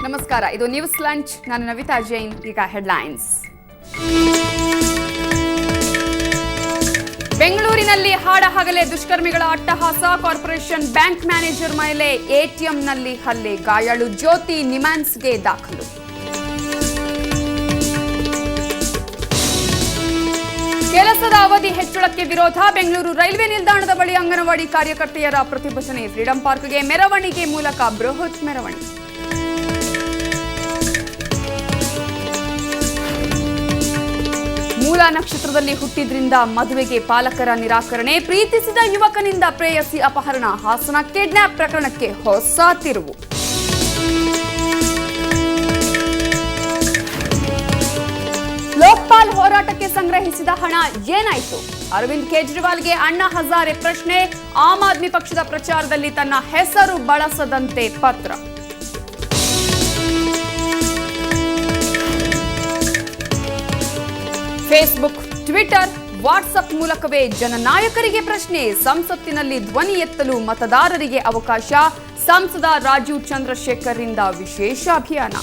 ನಮಸ್ಕಾರ, ಇದು news lunch. ನಾನು ನವಿತಾ ಜೈನ್. ಈಗ ಹೆಡ್ಲೈನ್ಸ್. ಬೆಂಗಳೂರಿನಲ್ಲಿ ಹಾಡಹಗಲೇ ದುಷ್ಕರ್ಮಿಗಳ ಅಟ್ಟಹಾಸ. ಕಾರ್ಪೊರೇಷನ್ ಬ್ಯಾಂಕ್ ಮ್ಯಾನೇಜರ್ ಮೇಲೆ ಎಟಿಎಂನಲ್ಲಿ ಹಲ್ಲೆ. ಗಾಯಾಳು ಜ್ಯೋತಿ ನಿಮ್ಹಾನ್ಸ್ಗೆ ದಾಖಲು. ಕೆಲಸದ ಅವಧಿ ಹೆಚ್ಚಳಕ್ಕೆ ವಿರೋಧ. ಬೆಂಗಳೂರು ರೈಲ್ವೆ ನಿಲ್ದಾಣದ ಬಳಿ ಅಂಗನವಾಡಿ ಕಾರ್ಯಕರ್ತೆಯರ ಪ್ರತಿಭಟನೆ. ಫ್ರೀಡಂ ಪಾರ್ಕ್ಗೆ ಮೆರವಣಿಗೆ ಮೂಲಕ ಬೃಹತ್ ಮೆರವಣಿಗೆ. ಮೂಲ ನಕ್ಷತ್ರದಲ್ಲಿ ಹುಟ್ಟಿದ್ರಿಂದ ಮದುವೆಗೆ ಪಾಲಕರ ನಿರಾಕರಣೆ. ಪ್ರೀತಿಸಿದ ಯುವಕನಿಂದ ಪ್ರೇಯಸಿ ಅಪಹರಣ. ಹಾಸನ ಕಿಡ್ನಾಪ್ ಪ್ರಕರಣಕ್ಕೆ ಹೊಸ ತಿರುವು. ಲೋಕ್ಪಾಲ್ ಹೋರಾಟಕ್ಕೆ ಸಂಗ್ರಹಿಸಿದ ಹಣ ಏನಾಯಿತು? ಅರವಿಂದ್ ಕೇಜ್ರಿವಾಲ್ಗೆ ಅಣ್ಣಾ ಹಜಾರೆ ಪ್ರಶ್ನೆ. ಆಮ್ ಆದ್ಮಿ ಪಕ್ಷದ ಪ್ರಚಾರದಲ್ಲಿ ತನ್ನ ಹೆಸರು ಬಳಸದಂತೆ ಪತ್ರ. ಫೇಸ್ಬುಕ್, ಟ್ವಿಟರ್, ವಾಟ್ಸ್ಆಪ್ ಮೂಲಕವೇ ಜನನಾಯಕರಿಗೆ ಪ್ರಶ್ನೆ. ಸಂಸತ್ತಿನಲ್ಲಿ ಧ್ವನಿ ಎತ್ತಲು ಮತದಾರರಿಗೆ ಅವಕಾಶ. ಸಂಸದ ರಾಜೀವ್ ಚಂದ್ರಶೇಖರ್ ರಿಂದ ವಿಶೇಷ ಅಭಿಯಾನ.